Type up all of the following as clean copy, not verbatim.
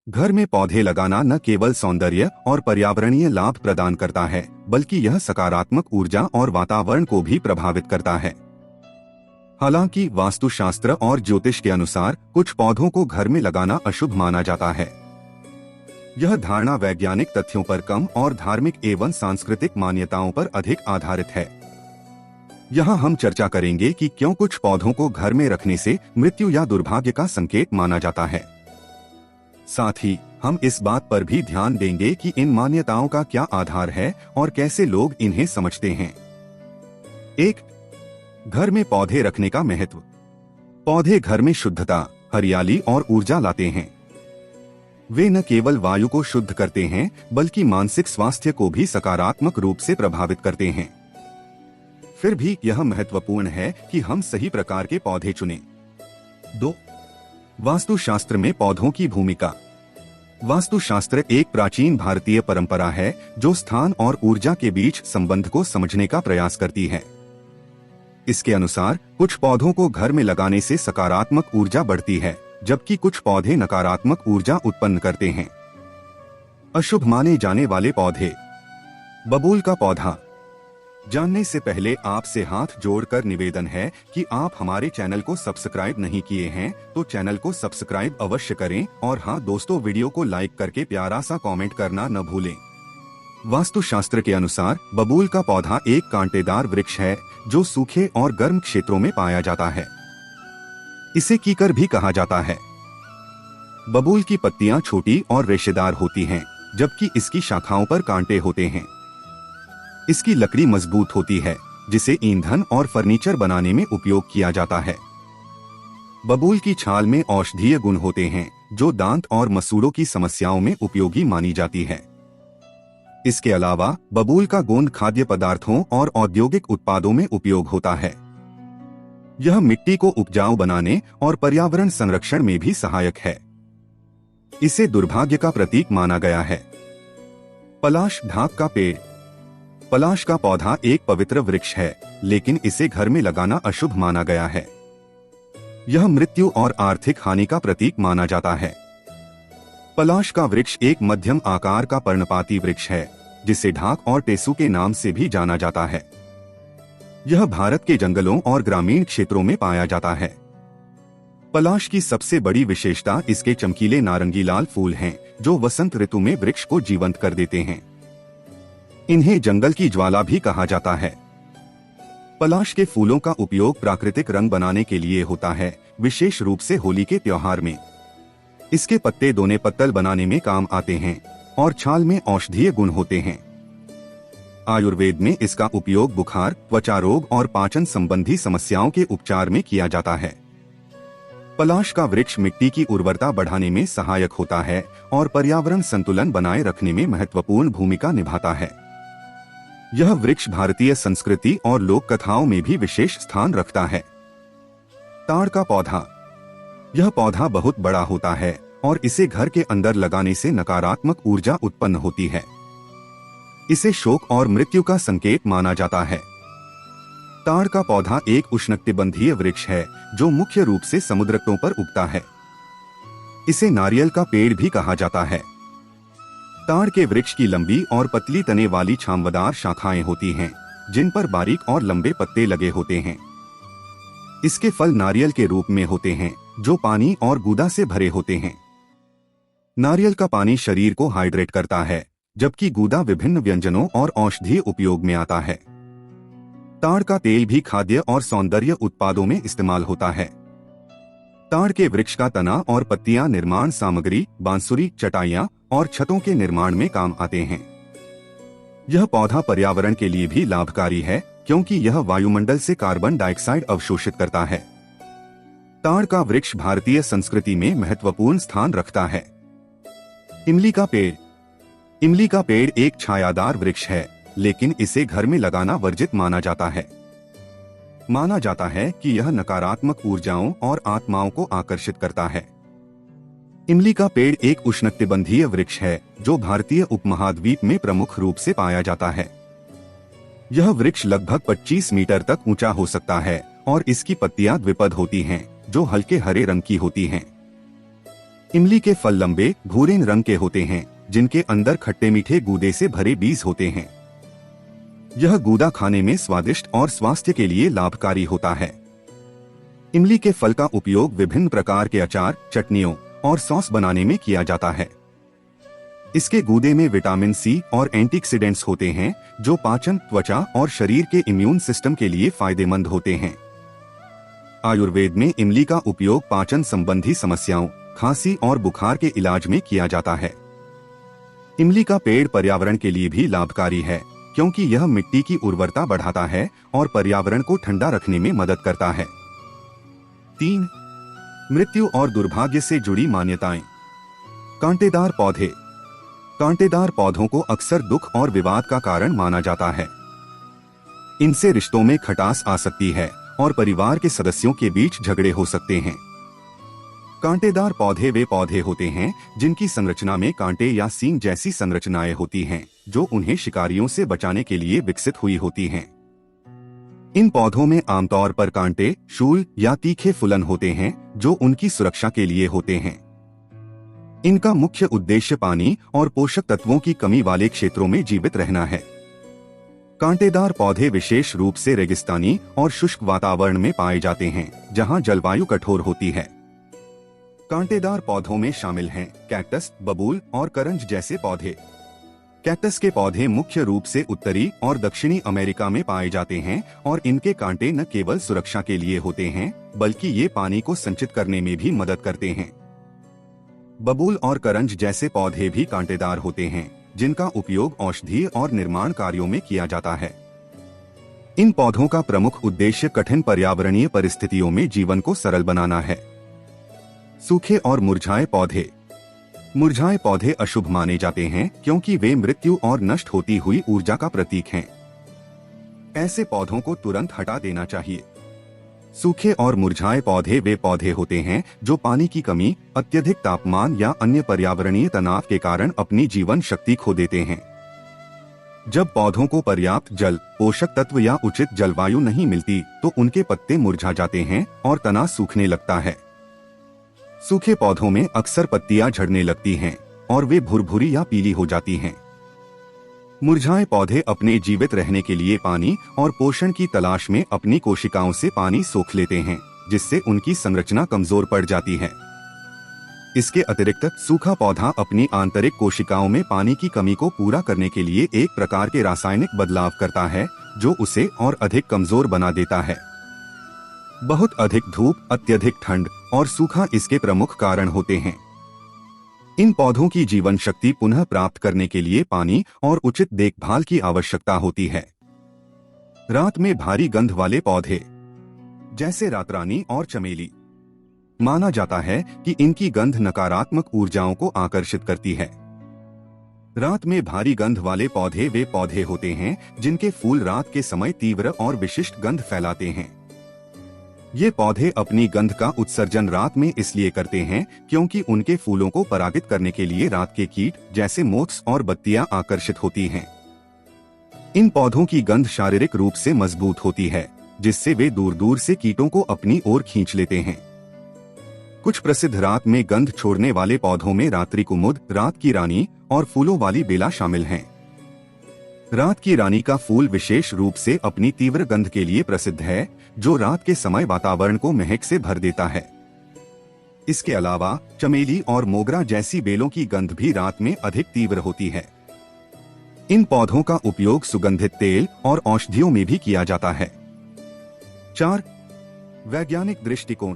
घर में पौधे लगाना न केवल सौंदर्य और पर्यावरणीय लाभ प्रदान करता है, बल्कि यह सकारात्मक ऊर्जा और वातावरण को भी प्रभावित करता है। हालांकि वास्तुशास्त्र और ज्योतिष के अनुसार कुछ पौधों को घर में लगाना अशुभ माना जाता है। यह धारणा वैज्ञानिक तथ्यों पर कम और धार्मिक एवं सांस्कृतिक मान्यताओं पर अधिक आधारित है। यहाँ हम चर्चा करेंगे कि क्यों कुछ पौधों को घर में रखने से मृत्यु या दुर्भाग्य का संकेत माना जाता है। साथ ही हम इस बात पर भी ध्यान देंगे कि इन मान्यताओं का क्या आधार है और कैसे लोग इन्हें समझते हैं। 1. घर में पौधे रखने का महत्व। पौधे घर में शुद्धता, हरियाली और ऊर्जा लाते हैं। वे न केवल वायु को शुद्ध करते हैं, बल्कि मानसिक स्वास्थ्य को भी सकारात्मक रूप से प्रभावित करते हैं। फिर भी यह महत्वपूर्ण है कि हम सही प्रकार के पौधे चुनें। 2. वास्तुशास्त्र में पौधों की भूमिका। वास्तुशास्त्र एक प्राचीन भारतीय परंपरा है जो स्थान और ऊर्जा के बीच संबंध को समझने का प्रयास करती है। इसके अनुसार कुछ पौधों को घर में लगाने से सकारात्मक ऊर्जा बढ़ती है, जबकि कुछ पौधे नकारात्मक ऊर्जा उत्पन्न करते हैं। अशुभ माने जाने वाले पौधे। बबूल का पौधा। जानने से पहले आपसे हाथ जोड़कर निवेदन है कि आप हमारे चैनल को सब्सक्राइब नहीं किए हैं तो चैनल को सब्सक्राइब अवश्य करें और हाँ दोस्तों, वीडियो को लाइक करके प्यारा सा कमेंट करना न भूलें। वास्तुशास्त्र के अनुसार बबूल का पौधा एक कांटेदार वृक्ष है जो सूखे और गर्म क्षेत्रों में पाया जाता है। इसे कीकर भी कहा जाता है। बबूल की पत्तियां छोटी और रेशेदार होती हैं, जबकि इसकी शाखाओं पर कांटे होते हैं। इसकी लकड़ी मजबूत होती है, जिसे ईंधन और फर्नीचर बनाने में उपयोग किया जाता है। बबूल की छाल में औषधीय गुण होते हैं, जो दांत और मसूड़ों की समस्याओं में उपयोगी मानी जाती है। इसके अलावा बबूल का गोंद खाद्य पदार्थों और औद्योगिक उत्पादों में उपयोग होता है। यह मिट्टी को उपजाऊ बनाने और पर्यावरण संरक्षण में भी सहायक है। इसे दुर्भाग्य का प्रतीक माना गया है। पलाश ढाक का पेड़। पलाश का पौधा एक पवित्र वृक्ष है, लेकिन इसे घर में लगाना अशुभ माना गया है। यह मृत्यु और आर्थिक हानि का प्रतीक माना जाता है। पलाश का वृक्ष एक मध्यम आकार का पर्णपाती वृक्ष है, जिसे ढाक और टेसू के नाम से भी जाना जाता है। यह भारत के जंगलों और ग्रामीण क्षेत्रों में पाया जाता है। पलाश की सबसे बड़ी विशेषता इसके चमकीले नारंगी लाल फूल हैं, जो वसंत ऋतु में वृक्ष को जीवंत कर देते हैं। इन्हें जंगल की ज्वाला भी कहा जाता है। पलाश के फूलों का उपयोग प्राकृतिक रंग बनाने के लिए होता है, विशेष रूप से होली के त्योहार में। इसके पत्ते दोने पत्तल बनाने में काम आते हैं और छाल में औषधीय गुण होते हैं। आयुर्वेद में इसका उपयोग बुखार, त्वचा रोग और पाचन संबंधी समस्याओं के उपचार में किया जाता है। पलाश का वृक्ष मिट्टी की उर्वरता बढ़ाने में सहायक होता है और पर्यावरण संतुलन बनाए रखने में महत्वपूर्ण भूमिका निभाता है। यह वृक्ष भारतीय संस्कृति और लोक कथाओं में भी विशेष स्थान रखता है। ताड़ का पौधा। यह पौधा बहुत बड़ा होता है और इसे घर के अंदर लगाने से नकारात्मक ऊर्जा उत्पन्न होती है। इसे शोक और मृत्यु का संकेत माना जाता है। ताड़ का पौधा एक उष्णकटिबंधीय वृक्ष है जो मुख्य रूप से समुद्र तटों पर उगता है। इसे नारियल का पेड़ भी कहा जाता है। ताड़ के वृक्ष की लंबी और पतली तने वाली छांवदार शाखाएं होती हैं, जिन पर बारीक और लंबे पत्ते लगे होते हैं। इसके फल नारियल के रूप में होते हैं, जो पानी और गूदा से भरे होते हैं। नारियल का पानी शरीर को हाइड्रेट करता है, जबकि गूदा विभिन्न व्यंजनों और औषधीय उपयोग में आता है। ताड़ का तेल भी खाद्य और सौंदर्य उत्पादों में इस्तेमाल होता है। ताड़ के वृक्ष का तना और पत्तियां निर्माण सामग्री, बांसुरी, चटाइयां और छतों के निर्माण में काम आते हैं। यह पौधा पर्यावरण के लिए भी लाभकारी है, क्योंकि यह वायुमंडल से कार्बन डाइऑक्साइड अवशोषित करता है। ताड़ का वृक्ष भारतीय संस्कृति में महत्वपूर्ण स्थान रखता है। इमली का पेड़। इमली का पेड़ एक छायादार वृक्ष है, लेकिन इसे घर में लगाना वर्जित माना जाता है। माना जाता है कि यह नकारात्मक ऊर्जाओं और आत्माओं को आकर्षित करता है। इमली का पेड़ एक उष्णकटिबंधीय वृक्ष है जो भारतीय उपमहाद्वीप में प्रमुख रूप से पाया जाता है। यह वृक्ष लगभग 25 मीटर तक ऊंचा हो सकता है और इसकी पत्तियां द्विपद होती हैं, जो हल्के हरे रंग की होती हैं। इमली के फल लंबे भूरे रंग के होते हैं, जिनके अंदर खट्टे मीठे गूदे से भरे बीज होते हैं। यह गूदा खाने में स्वादिष्ट और स्वास्थ्य के लिए लाभकारी होता है। इमली के फल का उपयोग विभिन्न प्रकार के अचार, चटनियों और सॉस बनाने में किया जाता है। इसके गूदे में विटामिन सी और एंटीऑक्सीडेंट्स होते हैं, जो पाचन, त्वचा और शरीर के इम्यून सिस्टम के लिए फायदेमंद होते हैं। आयुर्वेद में इमली का उपयोग पाचन संबंधी समस्याओं, खांसी और बुखार के इलाज में किया जाता है। इमली का पेड़ पर्यावरण के लिए भी लाभकारी है, क्योंकि यह मिट्टी की उर्वरता बढ़ाता है और पर्यावरण को ठंडा रखने में मदद करता है। 3. मृत्यु और दुर्भाग्य से जुड़ी मान्यताएं। कांटेदार पौधे। कांटेदार पौधों को अक्सर दुख और विवाद का कारण माना जाता है। इनसे रिश्तों में खटास आ सकती है और परिवार के सदस्यों के बीच झगड़े हो सकते हैं। कांटेदार पौधे वे पौधे होते हैं जिनकी संरचना में कांटे या सींग जैसी संरचनाएं होती हैं, जो उन्हें शिकारियों से बचाने के लिए विकसित हुई होती हैं। इन पौधों में आमतौर पर कांटे, शूल या तीखे फूलन होते हैं, जो उनकी सुरक्षा के लिए होते हैं। इनका मुख्य उद्देश्य पानी और पोषक तत्वों की कमी वाले क्षेत्रों में जीवित रहना है। कांटेदार पौधे विशेष रूप से रेगिस्तानी और शुष्क वातावरण में पाए जाते हैं, जहां जलवायु कठोर होती है। कांटेदार पौधों में शामिल हैं कैक्टस, बबूल और करंज जैसे पौधे। कैक्टस के पौधे मुख्य रूप से उत्तरी और दक्षिणी अमेरिका में पाए जाते हैं और इनके कांटे न केवल सुरक्षा के लिए होते हैं, बल्कि ये पानी को संचित करने में भी मदद करते हैं। बबूल और करंज जैसे पौधे भी कांटेदार होते हैं, जिनका उपयोग औषधीय और निर्माण कार्यों में किया जाता है। इन पौधों का प्रमुख उद्देश्य कठिन पर्यावरणीय परिस्थितियों में जीवन को सरल बनाना है। सूखे और मुरझाए पौधे। मुरझाए पौधे अशुभ माने जाते हैं, क्योंकि वे मृत्यु और नष्ट होती हुई ऊर्जा का प्रतीक हैं। ऐसे पौधों को तुरंत हटा देना चाहिए। सूखे और मुरझाए पौधे वे पौधे होते हैं जो पानी की कमी, अत्यधिक तापमान या अन्य पर्यावरणीय तनाव के कारण अपनी जीवन शक्ति खो देते हैं। जब पौधों को पर्याप्त जल, पोषक तत्व या उचित जलवायु नहीं मिलती, तो उनके पत्ते मुरझा जाते हैं और तना सूखने लगता है। सूखे पौधों में अक्सर पत्तियां झड़ने लगती हैं और वे भुरभुरी या पीली हो जाती हैं। मुरझाए पौधे अपने जीवित रहने के लिए पानी और पोषण की तलाश में अपनी कोशिकाओं से पानी सोख लेते हैं, जिससे उनकी संरचना कमजोर पड़ जाती है। इसके अतिरिक्त सूखा पौधा अपनी आंतरिक कोशिकाओं में पानी की कमी को पूरा करने के लिए एक प्रकार के रासायनिक बदलाव करता है, जो उसे और अधिक कमजोर बना देता है। बहुत अधिक धूप, अत्यधिक ठंड और सूखा इसके प्रमुख कारण होते हैं। इन पौधों की जीवन शक्ति पुनः प्राप्त करने के लिए पानी और उचित देखभाल की आवश्यकता होती है। रात में भारी गंध वाले पौधे जैसे रातरानी और चमेली। माना जाता है कि इनकी गंध नकारात्मक ऊर्जाओं को आकर्षित करती है। रात में भारी गंध वाले पौधे वे पौधे होते हैं जिनके फूल रात के समय तीव्र और विशिष्ट गंध फैलाते हैं। ये पौधे अपनी गंध का उत्सर्जन रात में इसलिए करते हैं क्योंकि उनके फूलों को परागित करने के लिए रात के कीट जैसे मोथ्स और बत्तियां आकर्षित होती हैं। इन पौधों की गंध शारीरिक रूप से मजबूत होती है, जिससे वे दूर दूर से कीटों को अपनी ओर खींच लेते हैं। कुछ प्रसिद्ध रात में गंध छोड़ने वाले पौधों में रात्रि कुमुद, रात की रानी और फूलों वाली बेला शामिल हैं। रात की रानी का फूल विशेष रूप से अपनी तीव्र गंध के लिए प्रसिद्ध है, जो रात के समय वातावरण को महक से भर देता है। इसके अलावा चमेली और मोगरा जैसी बेलों की गंध भी रात में अधिक तीव्र होती है। इन पौधों का उपयोग सुगंधित तेल और औषधियों में भी किया जाता है। 4. वैज्ञानिक दृष्टिकोण।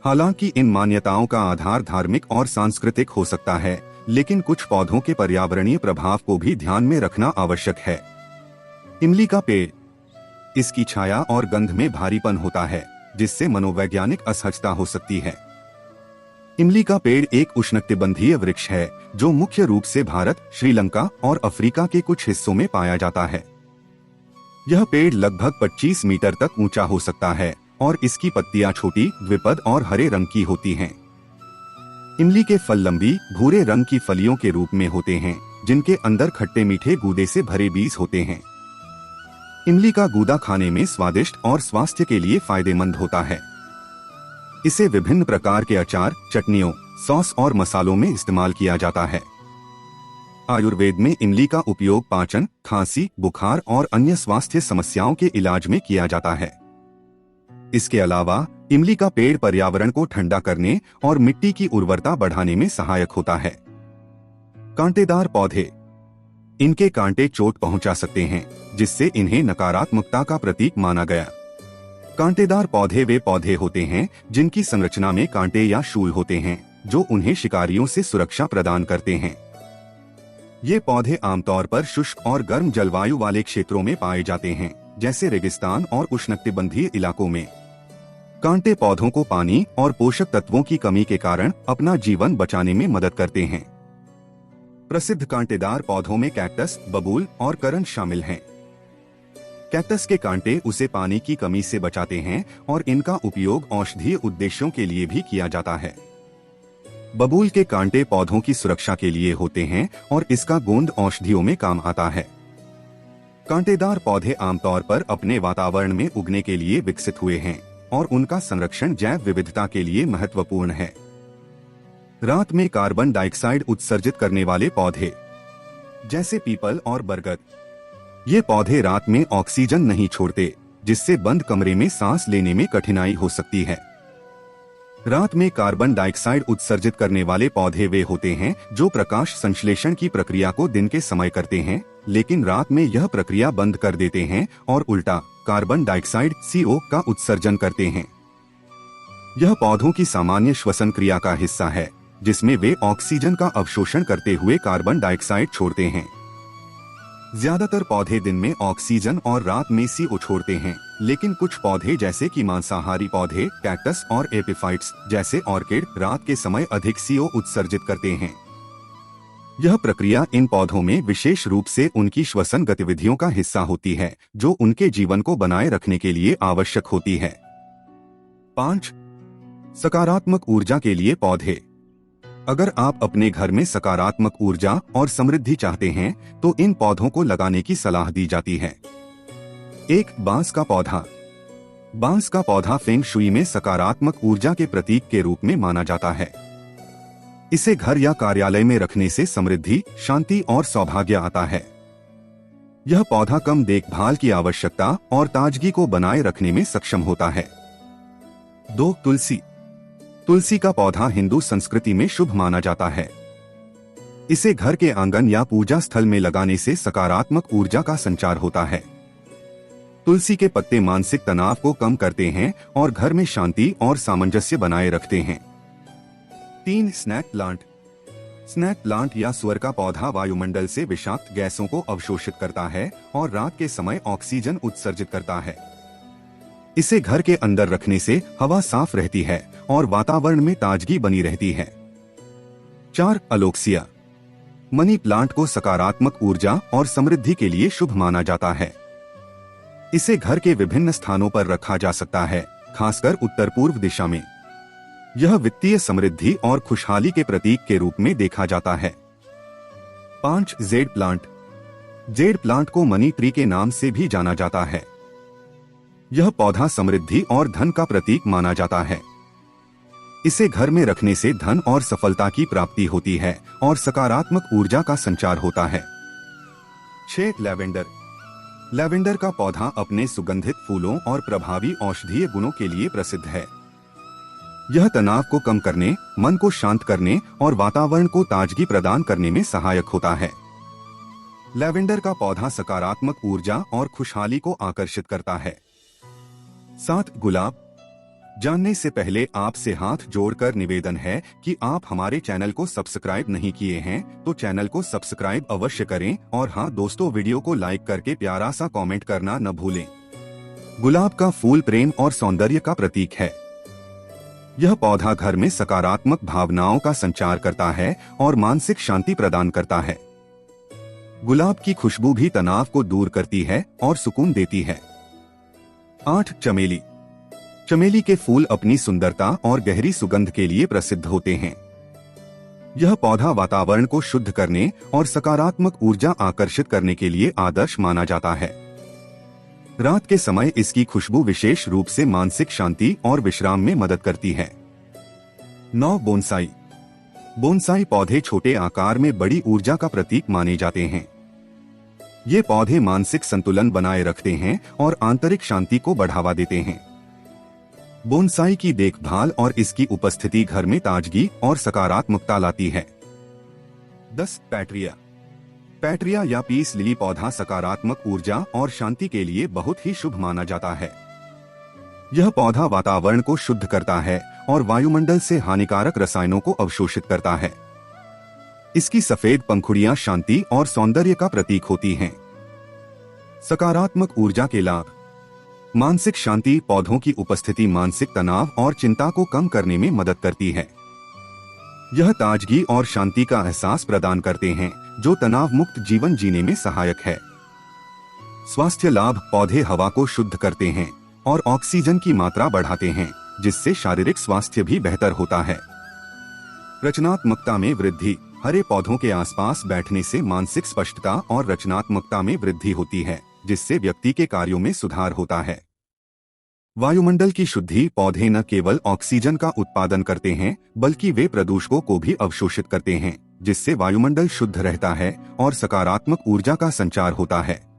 हालांकि इन मान्यताओं का आधार धार्मिक और सांस्कृतिक हो सकता है, लेकिन कुछ पौधों के पर्यावरणीय प्रभाव को भी ध्यान में रखना आवश्यक है। इमली का पेड़, इसकी छाया और गंध में भारीपन होता है, जिससे मनोवैज्ञानिक असहजता हो सकती है। इमली का पेड़ एक उष्णकटिबंधीय वृक्ष है जो मुख्य रूप से भारत, श्रीलंका और अफ्रीका के कुछ हिस्सों में पाया जाता है। यह पेड़ लगभग 25 मीटर तक ऊंचा हो सकता है और इसकी पत्तियां छोटी, द्विपद और हरे रंग की होती हैं। इमली के फल लंबी, भूरे रंग की फलियों के रूप में होते हैं, जिनके अंदर खट्टे मीठे गूदे से भरे बीज होते हैं। इमली का गूदा खाने में स्वादिष्ट और स्वास्थ्य के लिए फायदेमंद होता है। इसे विभिन्न प्रकार के अचार, चटनियों सॉस और मसालों में इस्तेमाल किया जाता है। आयुर्वेद में इमली का उपयोग पाचन, खांसी, बुखार और अन्य स्वास्थ्य समस्याओं के इलाज में किया जाता है। इसके अलावा इमली का पेड़ पर्यावरण को ठंडा करने और मिट्टी की उर्वरता बढ़ाने में सहायक होता है। कांटेदार पौधे, इनके कांटे चोट पहुंचा सकते हैं, जिससे इन्हें नकारात्मकता का प्रतीक माना गया। कांटेदार पौधे वे पौधे होते हैं जिनकी संरचना में कांटे या शूल होते हैं, जो उन्हें शिकारियों से सुरक्षा प्रदान करते हैं। ये पौधे आमतौर पर शुष्क और गर्म जलवायु वाले क्षेत्रों में पाए जाते हैं, जैसे रेगिस्तान और उष्णकटिबंधीय इलाकों में। कांटे पौधों को पानी और पोषक तत्वों की कमी के कारण अपना जीवन बचाने में मदद करते हैं। प्रसिद्ध कांटेदार पौधों में कैक्टस, बबूल और करंद शामिल हैं। कैक्टस के कांटे उसे पानी की कमी से बचाते हैं और इनका उपयोग औषधीय उद्देश्यों के लिए भी किया जाता है। बबूल के कांटे पौधों की सुरक्षा के लिए होते हैं और इसका गोंद औषधियों में काम आता है। कांटेदार पौधे आमतौर पर अपने वातावरण में उगने के लिए विकसित हुए हैं और उनका संरक्षण जैव विविधता के लिए महत्वपूर्ण है। रात में कार्बन डाइऑक्साइड उत्सर्जित करने वाले पौधे, जैसे पीपल और बरगद, ये पौधे रात में ऑक्सीजन नहीं छोड़ते, जिससे बंद कमरे में सांस लेने में कठिनाई हो सकती है। रात में कार्बन डाइऑक्साइड उत्सर्जित करने वाले पौधे वे होते हैं जो प्रकाश संश्लेषण की प्रक्रिया को दिन के समय करते हैं, लेकिन रात में यह प्रक्रिया बंद कर देते हैं और उल्टा कार्बन डाइऑक्साइड CO का उत्सर्जन करते हैं। यह पौधों की सामान्य श्वसन क्रिया का हिस्सा है, जिसमें वे ऑक्सीजन का अवशोषण करते हुए कार्बन डाइऑक्साइड छोड़ते हैं। ज्यादातर पौधे दिन में ऑक्सीजन और रात में CO छोड़ते हैं, लेकिन कुछ पौधे जैसे कि मांसाहारी पौधे, कैक्टस और एपिफाइट्स जैसे ऑर्किड रात के समय अधिक CO उत्सर्जित करते हैं। यह प्रक्रिया इन पौधों में विशेष रूप से उनकी श्वसन गतिविधियों का हिस्सा होती है, जो उनके जीवन को बनाए रखने के लिए आवश्यक होती है। 5. सकारात्मक ऊर्जा के लिए पौधे। अगर आप अपने घर में सकारात्मक ऊर्जा और समृद्धि चाहते हैं, तो इन पौधों को लगाने की सलाह दी जाती है। 1. बांस का पौधा। बांस का पौधा फेंग शुई में सकारात्मक ऊर्जा के प्रतीक के रूप में माना जाता है। इसे घर या कार्यालय में रखने से समृद्धि, शांति और सौभाग्य आता है। यह पौधा कम देखभाल की आवश्यकता और ताजगी को बनाए रखने में सक्षम होता है। 2. तुलसी। तुलसी का पौधा हिंदू संस्कृति में शुभ माना जाता है। इसे घर के आंगन या पूजा स्थल में लगाने से सकारात्मक ऊर्जा का संचार होता है। तुलसी के पत्ते मानसिक तनाव को कम करते हैं और घर में शांति और सामंजस्य बनाए रखते हैं। 3. Snake plant. स्नेक प्लांट या सुअर का पौधा वायुमंडल से विषाक्त गैसों को अवशोषित करता है और रात के समय ऑक्सीजन उत्सर्जित करता है। इसे घर के अंदर रखने से हवा साफ रहती है और वातावरण में ताजगी बनी रहती है। 4. अलोक्सिया। मनी प्लांट को सकारात्मक ऊर्जा और समृद्धि के लिए शुभ माना जाता है। इसे घर के विभिन्न स्थानों पर रखा जा सकता है, खासकर उत्तर पूर्व दिशा में। यह वित्तीय समृद्धि और खुशहाली के प्रतीक के रूप में देखा जाता है। 5. Jade plant. जेड प्लांट को मनी ट्री के नाम से भी जाना जाता है। यह पौधा समृद्धि और धन का प्रतीक माना जाता है। इसे घर में रखने से धन और सफलता की प्राप्ति होती है और सकारात्मक ऊर्जा का संचार होता है। 6. लैवेंडर। लैवेंडर का पौधा अपने सुगंधित फूलों और प्रभावी औषधीय गुणों के लिए प्रसिद्ध है। यह तनाव को कम करने, मन को शांत करने और वातावरण को ताजगी प्रदान करने में सहायक होता है। लैवेंडर का पौधा सकारात्मक ऊर्जा और खुशहाली को आकर्षित करता है। 7. गुलाब। जानने से पहले आपसे हाथ जोड़कर निवेदन है कि आप हमारे चैनल को सब्सक्राइब नहीं किए हैं तो चैनल को सब्सक्राइब अवश्य करें और हाँ दोस्तों, वीडियो को लाइक करके प्यारा सा कमेंट करना न भूलें। गुलाब का फूल प्रेम और सौंदर्य का प्रतीक है। यह पौधा घर में सकारात्मक भावनाओं का संचार करता है और मानसिक शांति प्रदान करता है। गुलाब की खुशबू भी तनाव को दूर करती है और सुकून देती है। 8. चमेली। चमेली के फूल अपनी सुंदरता और गहरी सुगंध के लिए प्रसिद्ध होते हैं। यह पौधा वातावरण को शुद्ध करने और सकारात्मक ऊर्जा आकर्षित करने के लिए आदर्श माना जाता है। रात के समय इसकी खुशबू विशेष रूप से मानसिक शांति और विश्राम में मदद करती है। 9. बोनसाई। बोनसाई पौधे छोटे आकार में बड़ी ऊर्जा का प्रतीक माने जाते हैं। ये पौधे मानसिक संतुलन बनाए रखते हैं और आंतरिक शांति को बढ़ावा देते हैं। बोनसाई की देखभाल और इसकी उपस्थिति घर में ताजगी और सकारात्मकता लाती है। 10. पैट्रिया। पैट्रिया या पीस लिली पौधा सकारात्मक ऊर्जा और शांति के लिए बहुत ही शुभ माना जाता है। यह पौधा वातावरण को शुद्ध करता है और वायुमंडल से हानिकारक रसायनों को अवशोषित करता है। इसकी सफेद पंखुड़ियां शांति और सौंदर्य का प्रतीक होती हैं। सकारात्मक ऊर्जा के लाभ। मानसिक शांति। पौधों की उपस्थिति मानसिक तनाव और चिंता को कम करने में मदद करती है। यह ताजगी और शांति का एहसास प्रदान करते हैं, जो तनाव मुक्त जीवन जीने में सहायक है। स्वास्थ्य लाभ। पौधे हवा को शुद्ध करते हैं और ऑक्सीजन की मात्रा बढ़ाते हैं, जिससे शारीरिक स्वास्थ्य भी बेहतर होता है। रचनात्मकता में वृद्धि। हरे पौधों के आसपास बैठने से मानसिक स्पष्टता और रचनात्मकता में वृद्धि होती है, जिससे व्यक्ति के कार्यों में सुधार होता है। वायुमंडल की शुद्धि। पौधे न केवल ऑक्सीजन का उत्पादन करते हैं, बल्कि वे प्रदूषकों को भी अवशोषित करते हैं, जिससे वायुमंडल शुद्ध रहता है और सकारात्मक ऊर्जा का संचार होता है।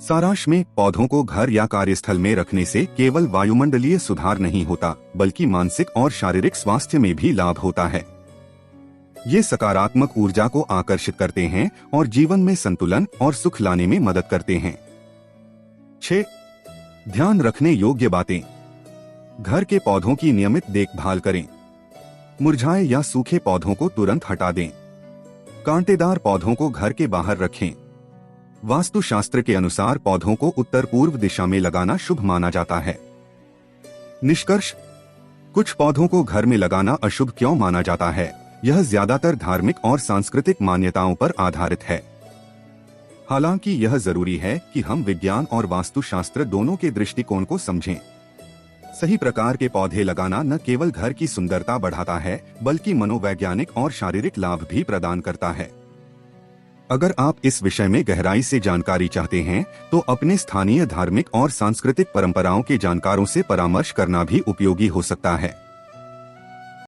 सारांश में, पौधों को घर या कार्यस्थल में रखने से केवल वायुमंडलीय सुधार नहीं होता, बल्कि मानसिक और शारीरिक स्वास्थ्य में भी लाभ होता है। ये सकारात्मक ऊर्जा को आकर्षित करते हैं और जीवन में संतुलन और सुख लाने में मदद करते हैं। 6. ध्यान रखने योग्य बातें। घर के पौधों की नियमित देखभाल करें। मुरझाए या सूखे पौधों को तुरंत हटा दें। कांटेदार पौधों को घर के बाहर रखें। वास्तुशास्त्र के अनुसार पौधों को उत्तर पूर्व दिशा में लगाना शुभ माना जाता है। निष्कर्ष। कुछ पौधों को घर में लगाना अशुभ क्यों माना जाता है? यह ज्यादातर धार्मिक और सांस्कृतिक मान्यताओं पर आधारित है। हालांकि यह जरूरी है कि हम विज्ञान और वास्तुशास्त्र दोनों के दृष्टिकोण को समझें। सही प्रकार के पौधे लगाना न केवल घर की सुंदरता बढ़ाता है, बल्कि मनोवैज्ञानिक और शारीरिक लाभ भी प्रदान करता है। अगर आप इस विषय में गहराई से जानकारी चाहते हैं, तो अपने स्थानीय धार्मिक और सांस्कृतिक परंपराओं के जानकारों से परामर्श करना भी उपयोगी हो सकता है।